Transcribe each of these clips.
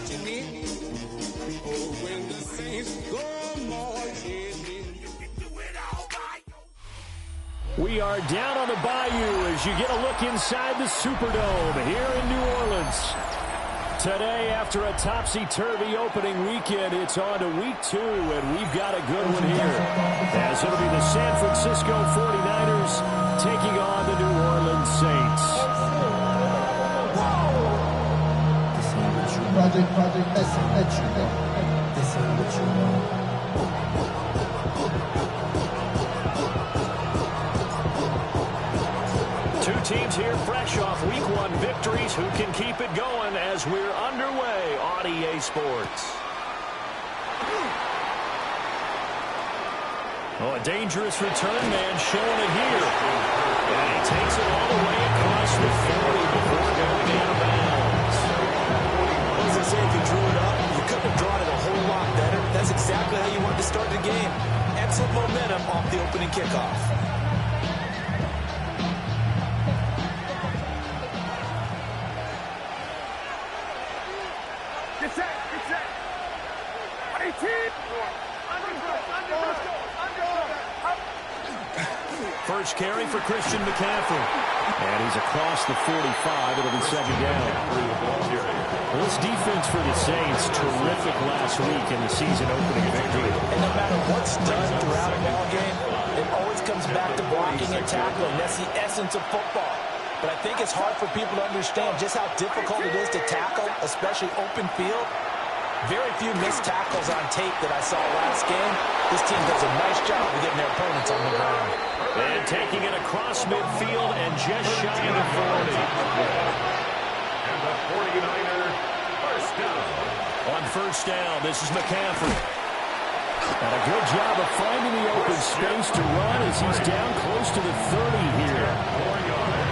marching in. Oh, when the saints go marching in. We are down on the bayou as you get a look inside the Superdome here in New Orleans. Today, after a topsy-turvy opening weekend, it's on to week 2, and we've got a good one here. As it'll be the San Francisco 49ers taking on the New Orleans Saints. Project, this ain't what you want. Two teams here fresh off Week 1 victories. Who can keep it going as we're underway on EA Sports? Oh, a dangerous return man showing it here. And he takes it all the way across the 40 before going out of bounds. As I say, if you drew it up, you couldn't have drawn it a whole lot better. That's exactly how you wanted to start the game. Excellent momentum off the opening kickoff. First carry for Christian McCaffrey. And he's across the 45. It'll be second down. Well, this defense for the Saints, terrific last week in the season opening victory. And no matter what's done throughout a ball game, it always comes back to blocking and tackling. That's the essence of football. But I think it's hard for people to understand just how difficult it is to tackle, especially open field. Very few missed tackles on tape that I saw last game. This team does a nice job of getting their opponents on the ground. And taking it across midfield and just shy of the 40. And the 49ers first down. On first down, this is McCaffrey. And a good job of finding the open space to run as he's down close to the 30 here.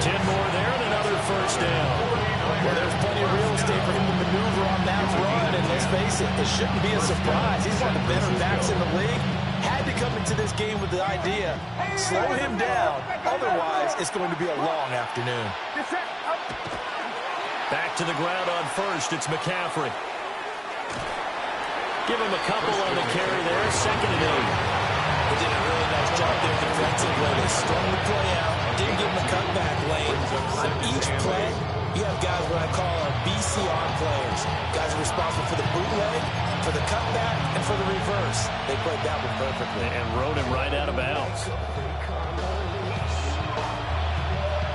10 more there and another first down. Well, there's plenty of real estate for him to maneuver on that run, and let's face it, it shouldn't be a surprise. He's one of the better backs in the league. Had to come into this game with the idea, slow him down, otherwise it's going to be a long afternoon. Back to the ground on first, it's McCaffrey. Give him a couple on the carry there, 2nd and 8. They did a really nice job there defensively. They strung the play out, didn't give him a cutback lane. On each play, you have guys what I call our BCR players. Guys are responsible for the bootleg, for the cutback, and for the reverse. They played that one perfectly. And rode him right out of bounds.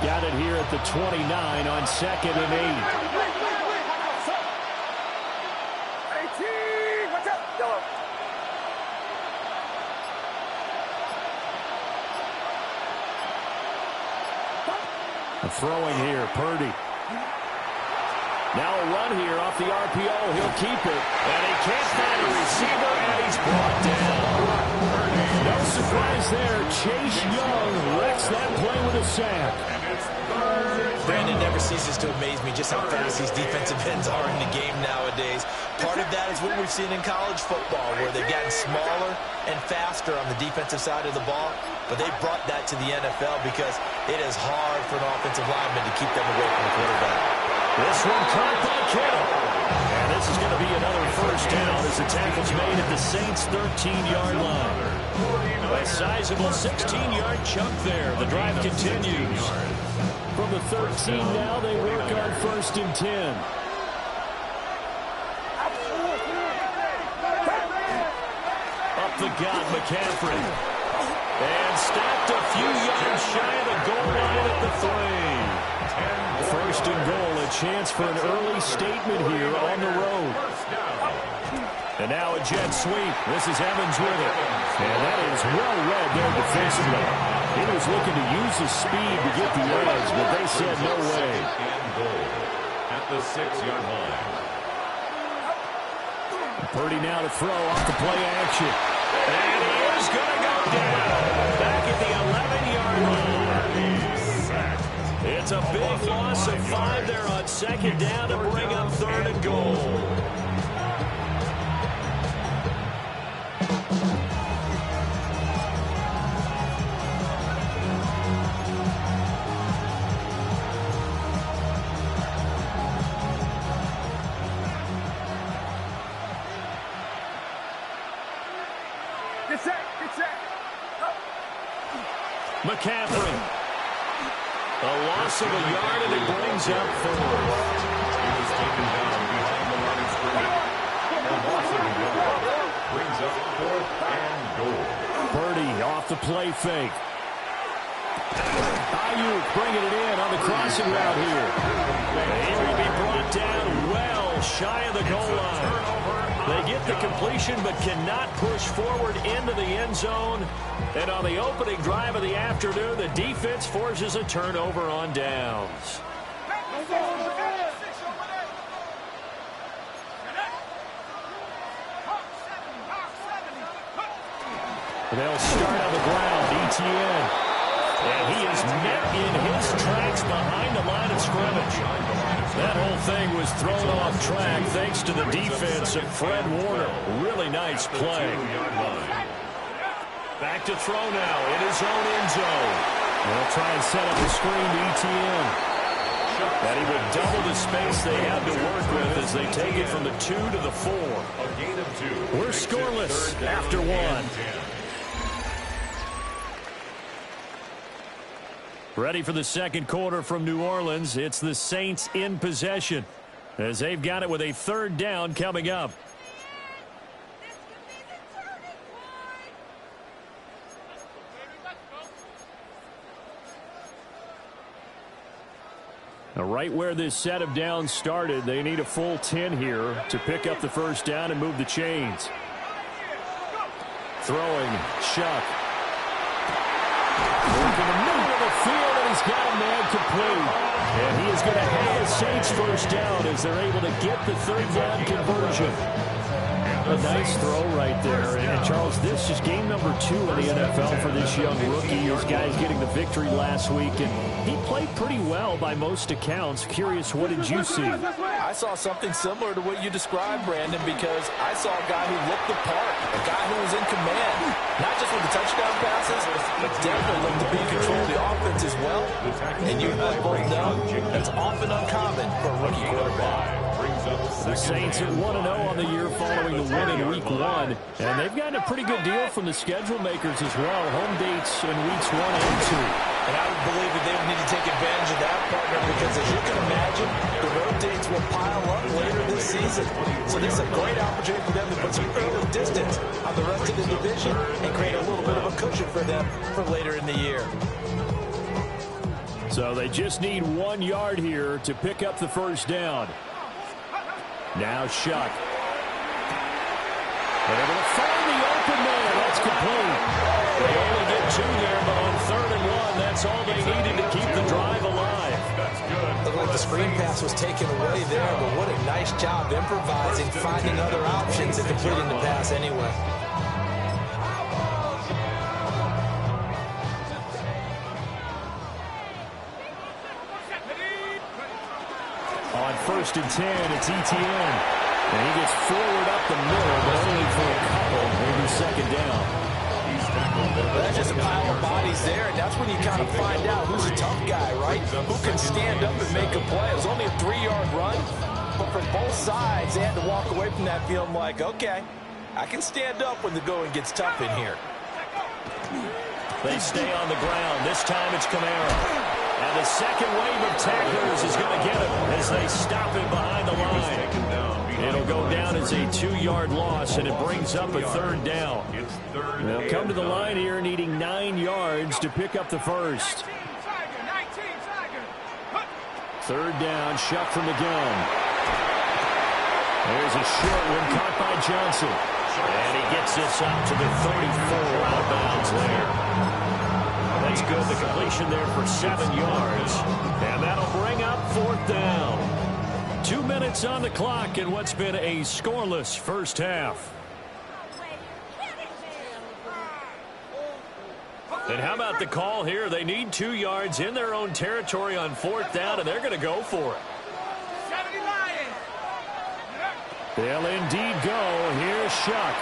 Got it here at the 29 on 2nd and 8. Throwing here, Purdy. Now a run here off the RPO. He'll keep it. And he can't find a receiver, and he's brought down. No surprise there. Chase Young wrecks that play with a sack. Brandon never ceases to amaze me just how fast these defensive ends are in the game nowadays. Part of that is what we've seen in college football, where they've gotten smaller and faster on the defensive side of the ball. But they brought that to the NFL because it is hard for an offensive lineman to keep them away from the quarterback. This one caught by Kittle. And this is going to be another first down as the tackle's made at the Saints' 13-yard line. A sizable 16-yard chunk there. The drive continues. From the 13 now, they work on 1st and 10. Up the gut, McCaffrey. And stopped a few yards shy of the goal line at the 3. 1st and goal, a chance for an early statement here on the road. And now a jet sweep. This is Evans with it. And that is well read there defensively. He was looking to use his speed to get the edge, but they said no way. At the 6-yard line. Purdy now to throw off the play action. And he is going to go down. Back at the 11-yard line. It's a big loss of 5 there on 2nd down to bring up 3rd and goal. McCaffrey. A loss of a yard, and it brings up 4. He was taken down behind the line of scrimmage. A loss of a yard brings up 4th and goal. Purdy off the play fake. Ayuk bringing it in on the crossing route here. He will be brought down well shy of the goal line. They get the completion but cannot push forward into the end zone. And on the opening drive of the afternoon, the defense forces a turnover on downs. They'll start on the ground, Etienne. And he is met in his tracks behind the line of scrimmage. That whole thing was thrown off track thanks to the defense of Fred Warner. Really nice play. Back to throw now in his own end zone. They'll try and set up a screen to Etienne. And he would double the space they have to work with as they take it from the 2 to the 4. We're scoreless after 1. Ready for the second quarter from New Orleans. It's the Saints in possession as they've got it with a 3rd down coming up. Now, right where this set of downs started, they need a full 10 here to pick up the 1st down and move the chains. Throwing, Shuck. Moving the middle of the field, and he's got a man complete. And he is going to have the Saints 1st down as they're able to get the 3rd down conversion. A nice throw right there. And Charles, this is game number 2 in the NFL for this young rookie. His guys getting the victory last week, and he played pretty well by most accounts. Curious, what did you see? I saw something similar to what you described, Brandon, because I saw a guy who looked the part, a guy who was in command, not just with the touchdown passes, but definitely looked to be in control of the offense as well. And you and I both know that's often uncommon for a rookie quarterback. The Saints are 1-0 on the year following the win in Week 1. And they've gotten a pretty good deal from the schedule makers as well. Home dates in Weeks 1 and 2. And I would believe that they would need to take advantage of that, partner, because as you can imagine, the road dates will pile up later this season. So this is a great opportunity for them to put some early distance on the rest of the division and create a little bit of a cushion for them for later in the year. So they just need 1 yard here to pick up the 1st down. Now Shuck. They're able to find the open man. That's complete. They only get 2 there, but on 3rd and 1, that's all they needed to keep the drive alive. That's good. Looked like the screen pass was taken away there, but what a nice job improvising, finding other options, and completing the pass anyway. On 1st and 10, it's Etienne. And he gets forward up the middle, but only for a couple, maybe 2nd down. That's just a pile of bodies there, and that's when you kind of find out who's a tough guy, right? Who can stand up and make a play. It was only a 3-yard run, but for both sides, they had to walk away from that feeling like, okay, I can stand up when the going gets tough in here. They stay on the ground. This time it's Kamara. And the second wave of tacklers is going to get him as they stop him behind the line. It'll go down as a 2-yard loss, and it brings up a 3rd down. They'll come to the line here needing 9 yards to pick up the 1st. 3rd down, Shuck from the gun. There's a short one caught by Johnson. And he gets this up to the 34 out of bounds there. That's good. The completion there for 7 yards. And that'll bring up 4th down. 2 minutes on the clock in what's been a scoreless first half. And how about the call here? They need 2 yards in their own territory on 4th down, and they're going to go for it. They'll indeed go. Here's Shuck.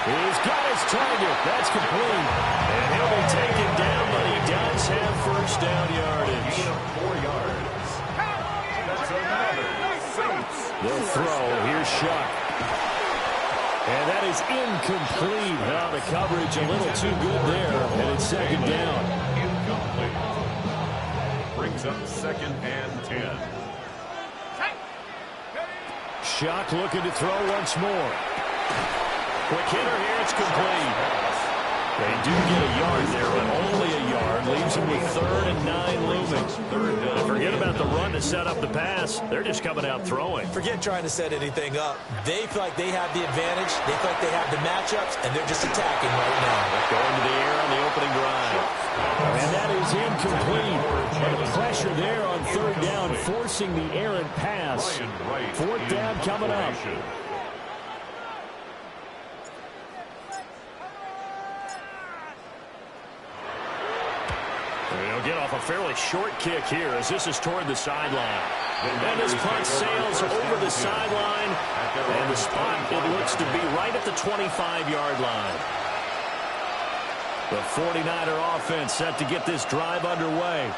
He's got his target. That's complete. And he'll be taken down, but he does have 1st down yardage. 4 yards. That's another Saints. They'll throw. Here's Shuck. And that is incomplete. Now the coverage a little too good there, and it's second down. Incomplete. Brings up second and 10. Shock looking to throw once more. Quick hitter here, it's complete. They do get a yard there, but only a yard. Leaves them with 3rd and 9 looming. And forget about the run to set up the pass. They're just coming out throwing. Forget trying to set anything up. They feel like they have the advantage. They feel like they have the matchups, and they're just attacking right now. Going to the air on the opening drive. And that is incomplete. And the pressure there on 3rd down, forcing the errant pass. 4th down coming up. They'll get off a fairly short kick here as this is toward the sideline. And this punt sails over the sideline. And the spot, it looks to be right at the 25-yard line. The 49er offense set to get this drive underway.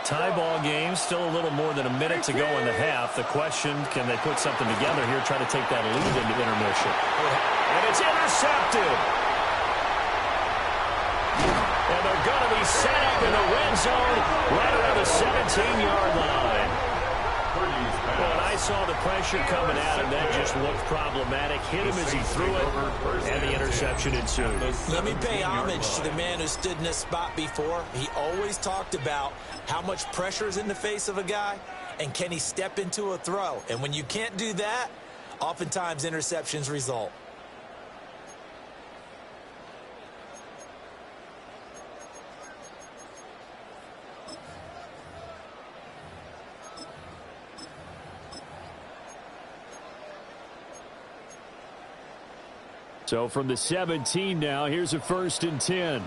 Tie ball game, still a little more than a minute to go in the half. The question, can they put something together here, try to take that lead into intermission? And it's intercepted. And they're going to be set up in the red zone right around the 17-yard line. Well, and I saw the pressure coming at him. That just looked problematic. Hit him as he threw it, and the interception ensued. Let me pay homage to the man who stood in this spot before. He always talked about how much pressure is in the face of a guy, and can he step into a throw. And when you can't do that, oftentimes interceptions result. So from the 17 now, here's a 1st and 10.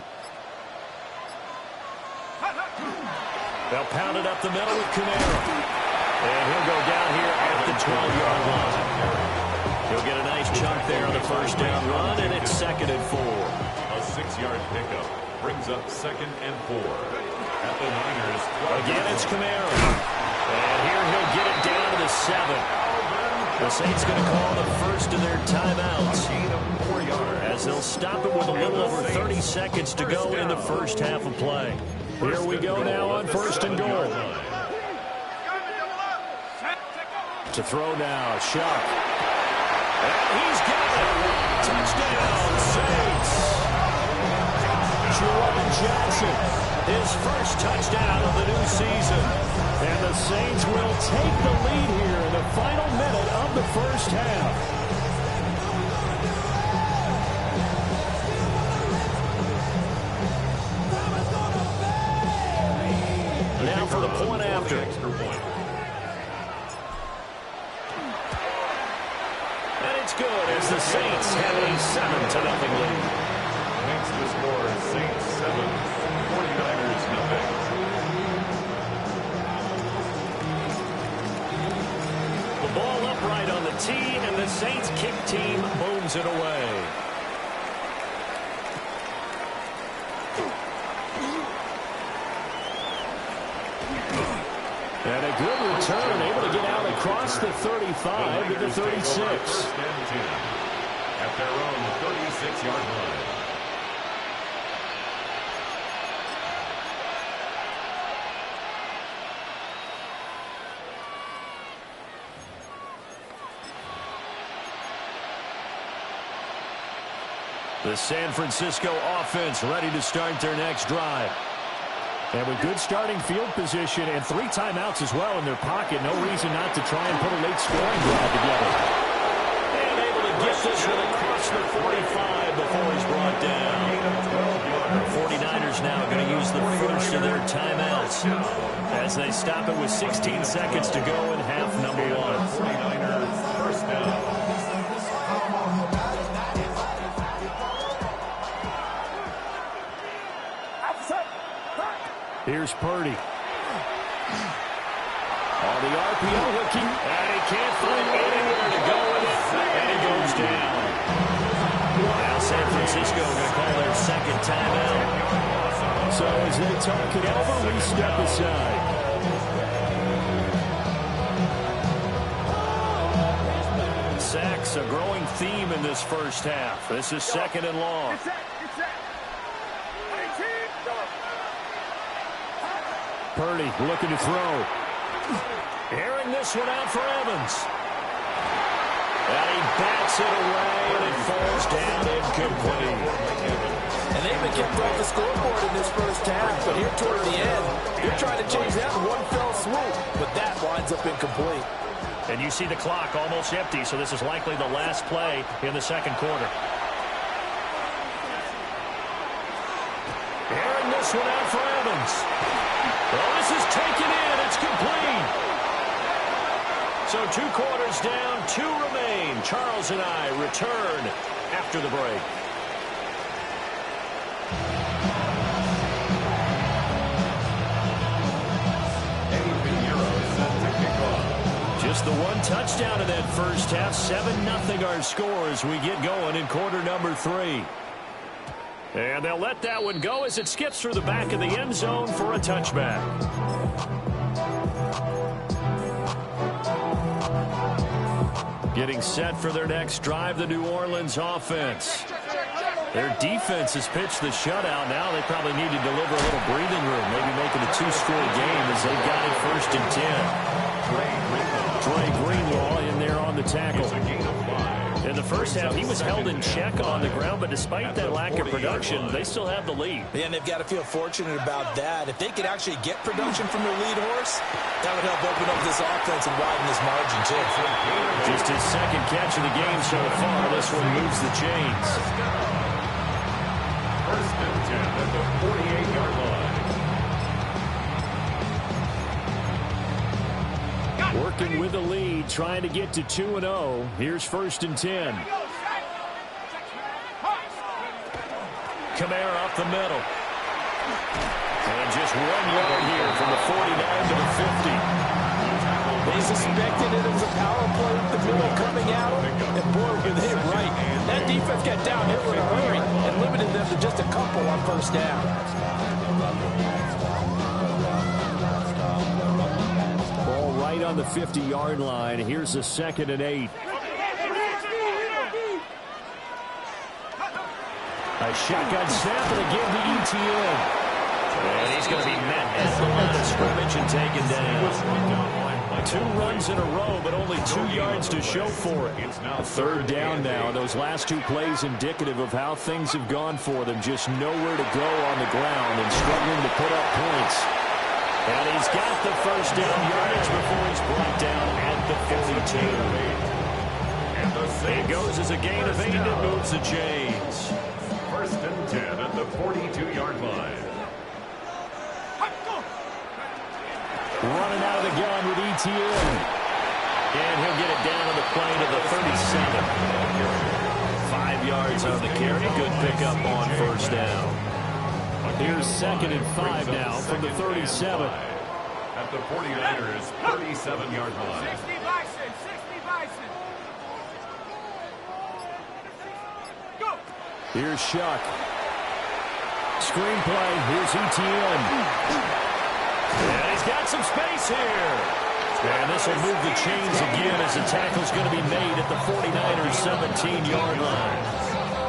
They'll pound it up the middle with Kamara. And he'll go down here at the 12-yard line. He'll get a nice chunk there on the 1st down run, and it's 2nd and 4. A 6-yard pickup brings up 2nd and 4. At the Niners. Again, it's Kamara. And here he'll get it down to the 7. The Saints going to call the first of their timeouts as they'll stop it with a little over 30 seconds to go in the first half of play. Here we go now on 1st and goal. To throw now, Shock. And he's got it. Touchdown, Saints. Juwan Johnson, his first touchdown of the new season. And the Saints will take the lead here in the final minute of the first half. Now for the point after. And it's good as the Saints have a 7-0 lead. Makes the score Saints 7, 49ers nothing. The ball upright on the tee, and the Saints kick team booms it away. And a good return, able to get out across the 35 to the 36. At their own 36-yard line. The San Francisco offense ready to start their next drive. And with good starting field position and 3 timeouts as well in their pocket, no reason not to try and put a late scoring drive together. And able to get this one across the 45 before he's brought down. The 49ers now going to use the first of their timeouts as they stop it with 16 seconds to go in half number 1. 49ers first down. Here's Purdy. On the RPO looking, and he can't find anywhere to go with it, and he goes down. Now San Francisco going to call their second timeout. So as they talk it over, we step aside. Sacks, a growing theme in this first half. This is second and long. Purdy looking to throw. Airing this one out for Evans. And he bats it away, and it falls down incomplete. And they've been kept off the scoreboard in this first half, but here toward the end, they're trying to change that in one fell swoop, but that winds up incomplete. And you see the clock almost empty, so this is likely the last play in the second quarter. Airing this one out for Evans. Well, this is taken in. It's complete. So 2 quarters down, 2 remain. Charles and I return after the break. Just the one touchdown in that first half. 7-0 our score as we get going in quarter number 3. And they'll let that one go as it skips through the back of the end zone for a touchback. Getting set for their next drive, the New Orleans offense. Their defense has pitched the shutout. Now they probably need to deliver a little breathing room, maybe make it a 2-score game as they've got it 1st and 10. Trey Greenlaw in there on the tackle. In the first half, he was held in check on the ground, but despite that lack of production, they still have the lead. Yeah, and they've got to feel fortunate about that. If they could actually get production from their lead horse, that would help open up this offense and widen this margin, too. Just his second catch of the game so far. This one moves the chains. 1st and 10 at the 48-yard line. Working with the lead, trying to get to 2-0. Here's 1st and 10. Kamara up the middle. And just 1 yard here from the 49 to the 50. They suspected it was a power play with the middle coming out, and boy, were they right. That defense got downhill in a hurry and limited them to just a couple on 1st down. Ball right on the 50-yard line. Here's a 2nd and 8. A shotgun snap and again to ETN. And he's going to be met at the line of scrimmage and taken down. 2 runs in a row, but only 2 yards to show for it. 3rd down now. Those last 2 plays indicative of how things have gone for them. Just nowhere to go on the ground and struggling to put up points. And he's got the 1st down yardage before he's brought down at the 42. It goes as a gain of 8 and moves the chains. 1st and 10 at the 42-yard line. Running out of the gun with ETN. And he'll get it down to the plane to the 37. 5 yards on the carry. Good pickup on 1st down. Here's 2nd and 5 now from the 37. At the 49ers' 37-yard line. 60 Bison, 60 Bison. Go. Here's Shuck. Screenplay. Here's ETN. And he's got some space here. And this will move the chains again as the tackle's going to be made at the 49ers' 17-yard line.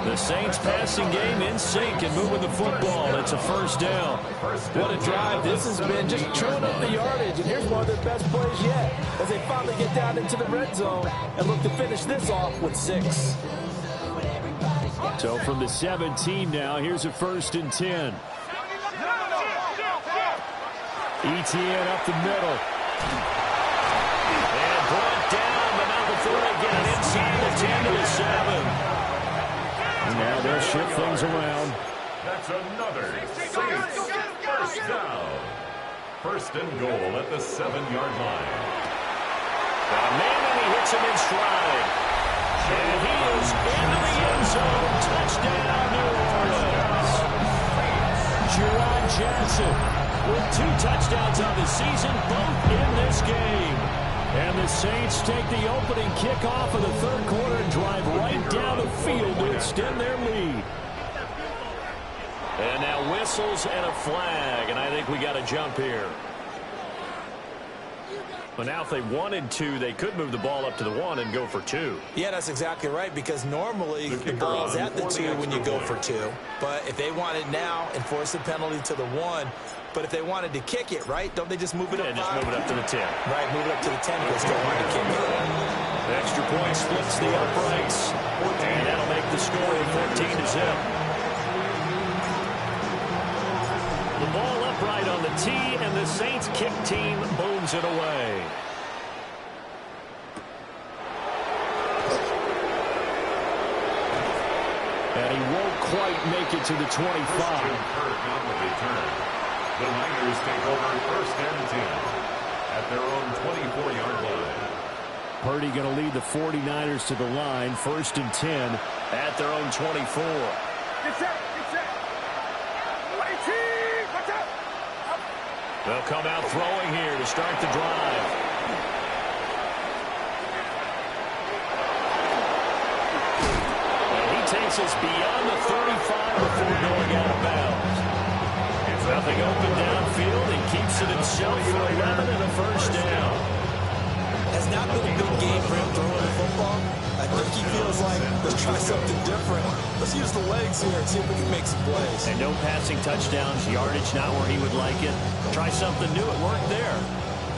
The Saints passing game in sync and moving the football. It's a 1st down. What a drive this has been, just chewing up the yardage. And here's one of their best plays yet as they finally get down into the red zone and look to finish this off with 6. So from the 17 now, here's a 1st and 10. ETN up the middle. And brought down, but now before they get it inside the 10 to the 7. Now they'll shift things around. That's another Saints 1st down. 1st and goal at the 7-yard line. Manning, he hits him in stride. And he is into the end zone. Touchdown, New Orleans. Jerron Jackson with 2 touchdowns on the season, both in this game. And the Saints take the opening kickoff of the 3rd quarter and drive right down the field to extend their lead. And now whistles and a flag, and I think we got to jump here. Well, now if they wanted to, they could move the ball up to the 1 and go for 2. Yeah, that's exactly right, because normally the ball's at the 2 when you go for 2. But if they want it now, enforce the penalty to the 1. But if they wanted to kick it, right, don't they just move it up 5? Just move it up to the 10. Right, move it up to the 10 because they want to kick it. The extra point splits the uprights, and that'll make the score 14-0. The ball upright on the tee, and the Saints kick team booms it away. And he won't quite make it to the 25. The Niners take over 1st and 10 at their own 24-yard line. Purdy going to lead the 49ers to the line, 1st and 10 at their own 24. They'll come out throwing here to start the drive. And he takes us beyond the 35 before going out of bounds. It's nothing open downfield and keeps it himself for 11 and a 1st down. Has not been a big game for him throwing the football. I think he feels like, let's try something different. Let's use the legs here and see if we can make some plays. And no passing touchdowns, yardage not where he would like it. Try something new, it worked there.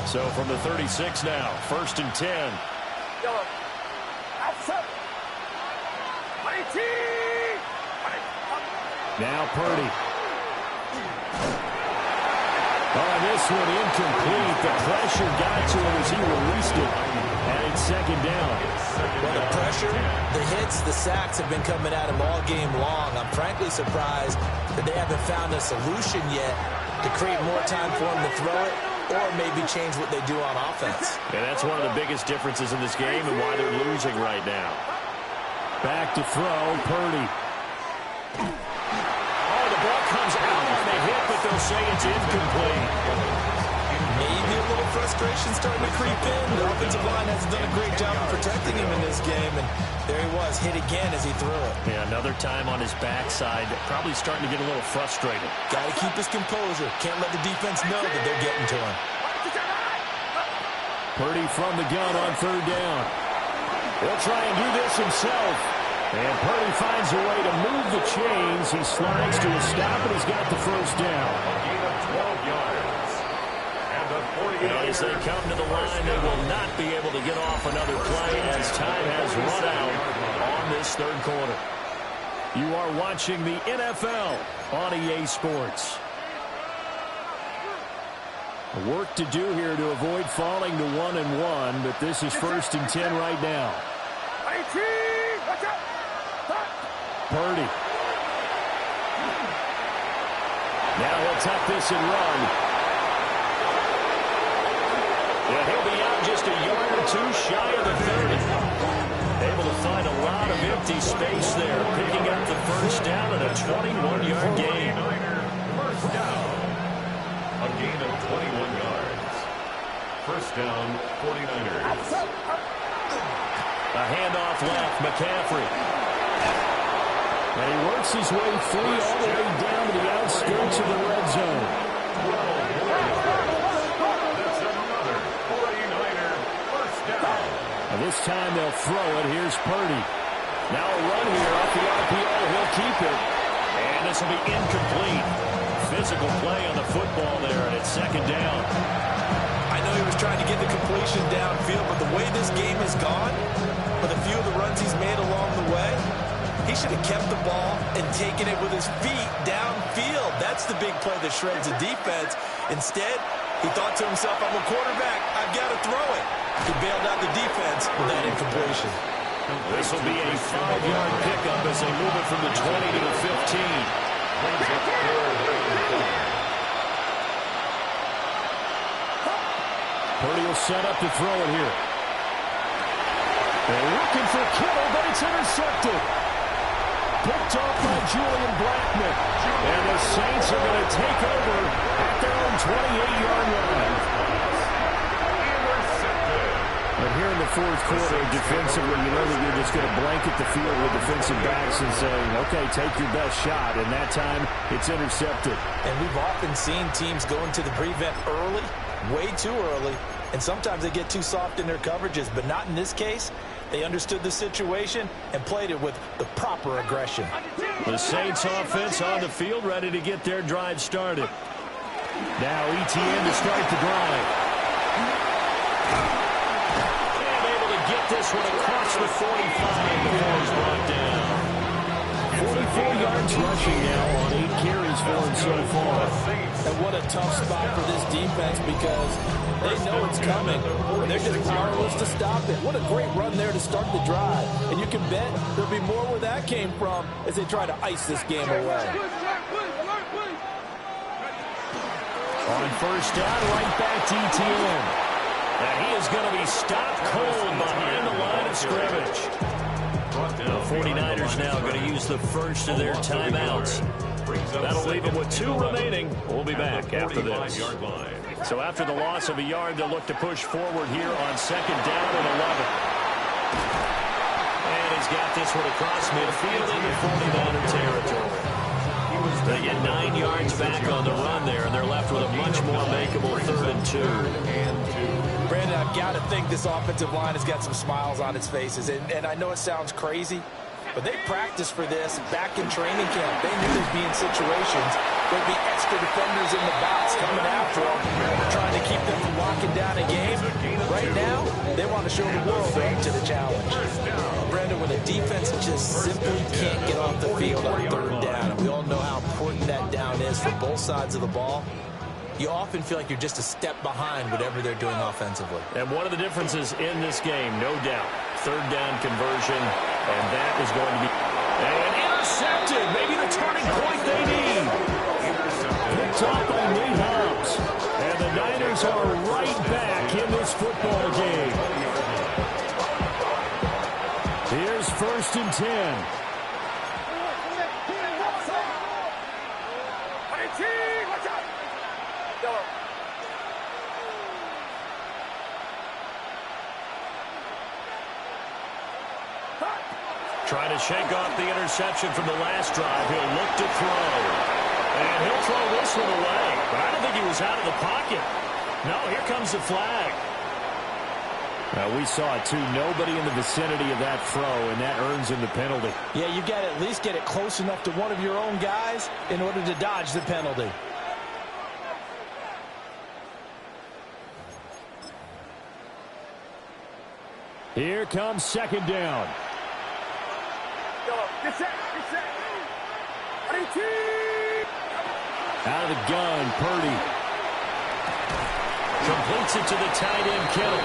So from the 36 now, 1st and 10. Now Purdy. Oh, this one incomplete. The pressure got to him as he released it. And it's 2nd down. Well, the pressure, the hits, the sacks have been coming at him all game long. I'm frankly surprised that they haven't found a solution yet to create more time for him to throw it or maybe change what they do on offense. And that's one of the biggest differences in this game and why they're losing right now. Back to throw, Purdy. Oh, the ball comes out on the hit, but they'll say it's incomplete. Maybe a little frustration starting to creep in. The offensive line hasn't done a great job of protecting him in this game, and there he was, hit again as he threw it. Yeah, another time on his backside, probably starting to get a little frustrated. Got to keep his composure. Can't let the defense know that they're getting to him. Purdy from the gun on 3rd down. He'll try and do this himself. And Purdy finds a way to move the chains. He slides to a stop, and he's got the 1st down. A gain of 12 yards. And the 48. And as they come to the line, they will not be able to get off another play as time has run out on this 3rd quarter. You are watching the NFL on EA Sports. Work to do here to avoid falling to 1-1, but this is 1st and 10 right now. Purdy. Now he'll tuck this and run. Yeah, he'll be out just a yard or 2 shy of the 30. Able to find a lot of empty space there, picking up the 1st down and a 21-yard gain. 1st down. A gain of 21 yards. 1st down, 49ers. A handoff left, McCaffrey. And he works his way free all the way down to the outskirts of the red zone. That's another 49er 1st down. And this time they'll throw it. Here's Purdy. Now a run here off the RPO. He'll keep it. And this will be incomplete. Physical play on the football there, and it's 2nd down. I know he was trying to get the completion downfield, but the way this game has gone, with a few of the runs he's made along the way, he should have kept the ball and taken it with his feet downfield. That's the big play that shreds the defense. Instead, he thought to himself, I'm a quarterback. I've got to throw it. He bailed out the defense with that incompletion. This will be a 5-yard pickup as they move it from the 20 to the 15. Purdy will set up to throw it here. They're looking for Kittle, but it's intercepted. Picked off by Julian Blackmon. And the Saints are going to take over at their own 28-yard line. But here in the 4th quarter, defensively, you know that you're just going to blanket the field with defensive backs and saying, okay, take your best shot. And that time, it's intercepted. And we've often seen teams go into the prevent early, way too early, And sometimes they get too soft in their coverages, but not in this case. They understood the situation and played it with the proper aggression. The Saints offense on the field, ready to get their drive started. Now ETN to start the drive. And able to get this one across the 45 before he's brought down. 44 yards rushing now on 8 carries for him so far. And what a tough spot for this defense because they know it's coming. And they're just powerless to stop it. What a great run there to start the drive. And you can bet there'll be more where that came from as they try to ice this game away. On first down, right back to ETN. And he is going to be stopped cold behind the line of scrimmage. The 49ers now going to use the first of their timeouts. That'll leave them with 2 remaining. We'll be back after this. So after the loss of a yard, they'll look to push forward here on second down and 11. And he's got this one across midfield into 49er territory. They get 9 yards back on the run there, and they're left with a much more makeable 3rd and 2. Brandon, I've got to think this offensive line has got some smiles on its faces. And I know it sounds crazy, but they practiced for this back in training camp. They knew they'd be in situations. There'd be extra defenders in the box coming after them, trying to keep them from locking down a game. Right now, they want to show the world they're up to the challenge. Brandon, when a defense just simply can't get off the field on 3rd down, and we all know how important that down is for both sides of the ball, you often feel like you're just a step behind whatever they're doing offensively. And one of the differences in this game, no doubt, 3rd down conversion, and that is going to be intercepted. Maybe the turning point they need. Picked off by Nate Hobbs. And the Niners are right back in this football game. Here's 1st and 10. Trying to shake off the interception from the last drive. He'll look to throw. And he'll throw this one away. But I don't think he was out of the pocket. No, here comes the flag. Now, we saw it, too. Nobody in the vicinity of that throw, and that earns him the penalty. Yeah, you got to at least get it close enough to one of your own guys in order to dodge the penalty. Here comes 2nd down. Out of the gun, Purdy. Completes it to the tight end, Kittle.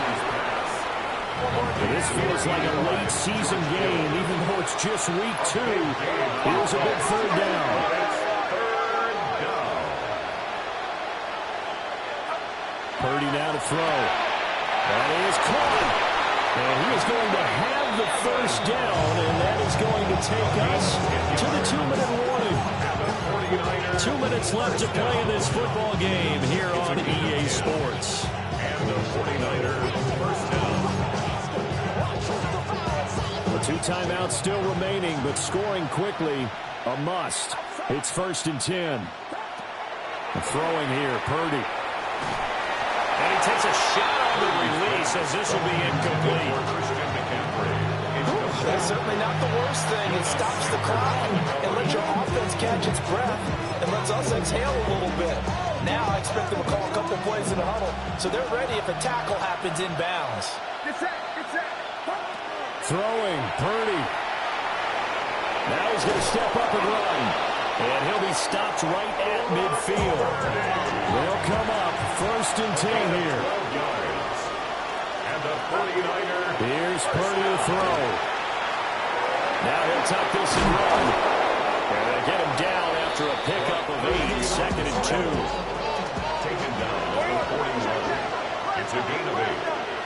This feels like a late season game, even though it's just week 2. Here's a big 3rd down. Purdy now to throw. That is caught. And he is going to have the 1st down, and that is going to take us to the 2-minute warning. 2 minutes left to play in this football game here on EA Sports. And the 49ers first down. The 2 timeouts still remaining, but scoring quickly, a must. It's 1st and 10. Throwing here, Purdy. And he takes a shot on the release as this will be incomplete. That's certainly not the worst thing. It stops the clock and lets your offense catch its breath and lets us exhale a little bit. Now I expect them to call a couple plays in the huddle so they're ready if a tackle happens inbounds. Throwing, Purdy. Now he's going to step up and run. And he'll be stopped right at midfield. They'll come up 1st and 10 here. And the 49ers. Here's Purdy to throw. Now he'll tuck this and run. And they'll get him down after a pickup of 8, 2nd and 2. Taken down at the 41. It's a gain of 8.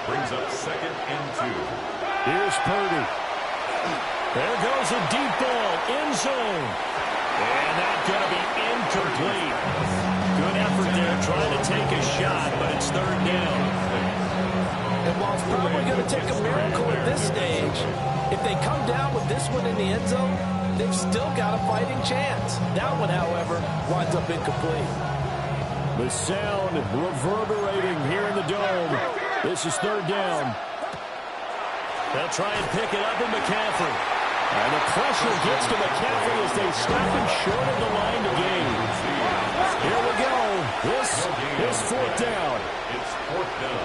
Brings up 2nd and 2. Here's Purdy. There goes a deep ball, end zone. And that's going to be incomplete. Good effort there trying to take a shot, but it's 3rd down. And while it's probably going to take a miracle at this stage, if they come down with this one in the end zone, they've still got a fighting chance. That one, however, winds up incomplete. The sound reverberating here in the Dome. This is third down. They'll try and pick it up in McCaffrey. And the pressure gets to McCaffrey as they stop him short of the line to gain. Here we go. This is fourth down. It's fourth down.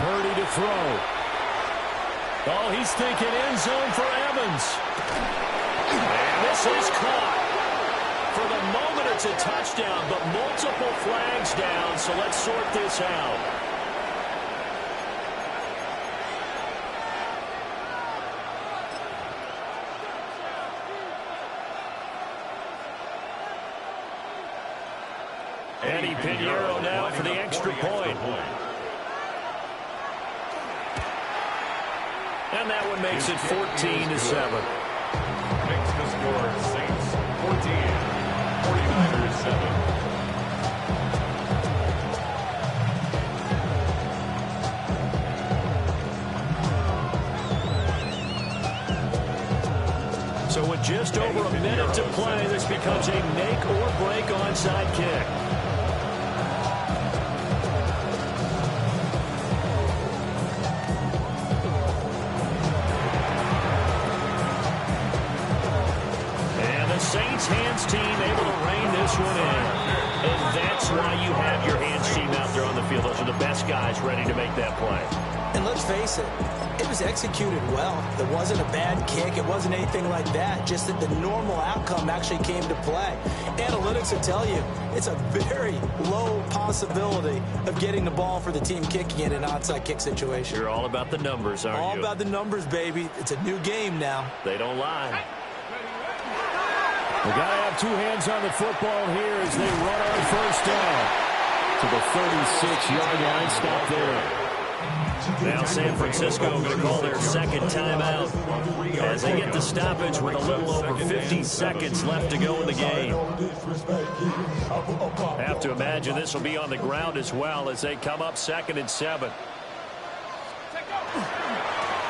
Purdy to throw. Oh, he's thinking end zone for Evans. And this is caught. For the moment, it's a touchdown, but multiple flags down, so let's sort this out. Eddie Pinheiro now for the extra point. And that one makes it 14-7. Makes the score Saints 14, 49ers 7. So with just over a minute to play, this becomes a make or break onside kick. Saints hands team able to rein this one in. And that's why you have your hands team out there on the field. Those are the best guys ready to make that play. And let's face it, it was executed well. It wasn't a bad kick. It wasn't anything like that. Just that the normal outcome actually came to play. Analytics will tell you it's a very low possibility of getting the ball for the team kicking in an onside kick situation. You're all about the numbers, aren't you? All about the numbers, baby. It's a new game now. They don't lie. They got to have two hands on the football here as they run on first down to the 36-yard line. Stop there. Now San Francisco going to call their second timeout as they get the stoppage with a little over 50 seconds left to go in the game. I have to imagine this will be on the ground as well as they come up 2nd and 7.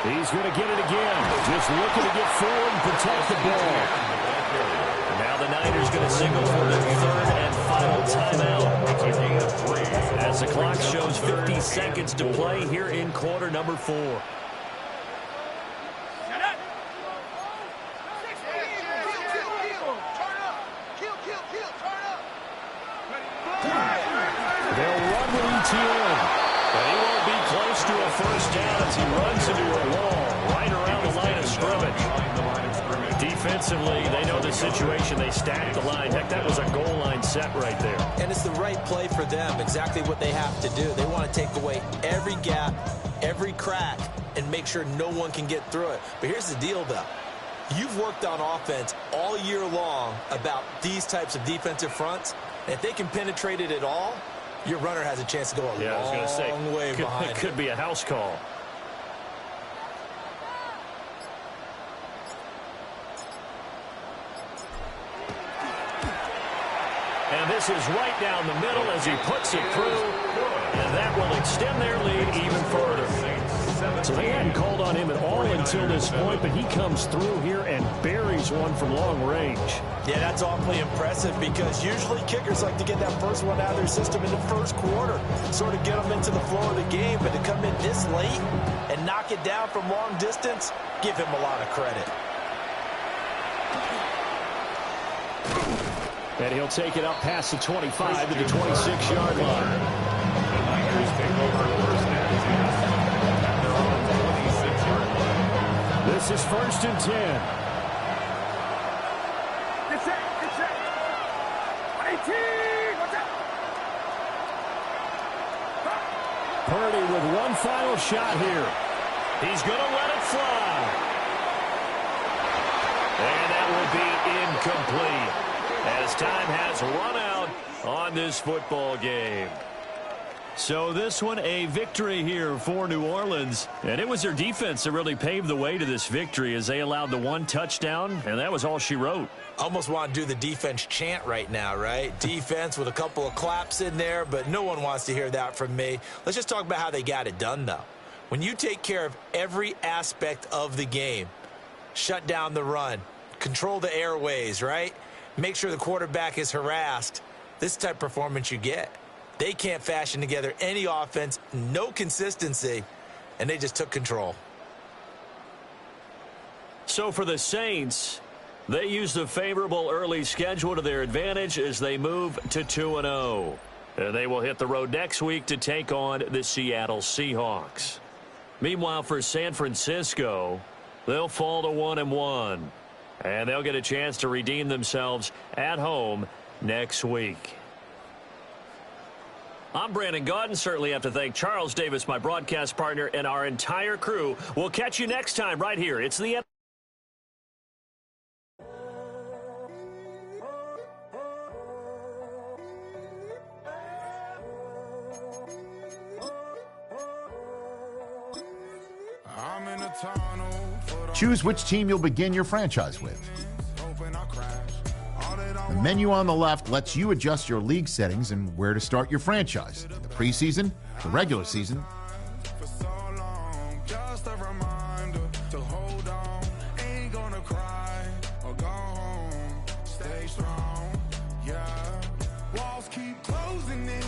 He's going to get it again. Just looking to get forward and protect the ball. Now the Niners going to signal for the third and final timeout as the clock shows 50 seconds to play here in quarter number 4. They'll run with ETN, but he won't be close to a first down as he runs into a wall right around the line of scrimmage. Defensively, they know the situation. They stack the line. Heck, that was a goal line set right there. And it's the right play for them, exactly what they have to do. They want to take away every gap, every crack, and make sure no one can get through it. But here's the deal, though. You've worked on offense all year long about these types of defensive fronts. And if they can penetrate it at all, your runner has a chance to go a long way behind. It could be a house call. And this is right down the middle as he puts it through. And that will extend their lead even further. So they hadn't called on him at all until this point, but he comes through here and buries one from long range. Yeah, that's awfully impressive because usually kickers like to get that first one out of their system in the first quarter, sort of get them into the flow of the game, but to come in this late and knock it down from long distance, give him a lot of credit. And he'll take it up past the 25 to the 26-yard line. The Niners take over first and 10 at their own 26-yard line. This is 1st and 10. Get set. 18. Watch out. Purdy with one final shot here. He's going to let it fly. And that will be incomplete, as time has run out on this football game. So this one, a victory here for New Orleans. And it was their defense that really paved the way to this victory as they allowed the one touchdown, and that was all she wrote. Almost want to do the defense chant right now, right? Defense with a couple of claps in there, but no one wants to hear that from me. Let's just talk about how they got it done, though. When you take care of every aspect of the game, shut down the run, control the airways, right? Make sure the quarterback is harassed. This type of performance you get. They can't fashion together any offense, no consistency, and they just took control. So for the Saints, they used a favorable early schedule to their advantage as they move to 2-0. And they will hit the road next week to take on the Seattle Seahawks. Meanwhile, for San Francisco, they'll fall to 1-1. And they'll get a chance to redeem themselves at home next week. I'm Brandon Gaudin. Certainly have to thank Charles Davis, my broadcast partner, and our entire crew. We'll catch you next time right here. It's the Choose which team you'll begin your franchise with. The menu on the left lets you adjust your league settings and where to start your franchise. In the preseason, the regular season, Walls keep closing in.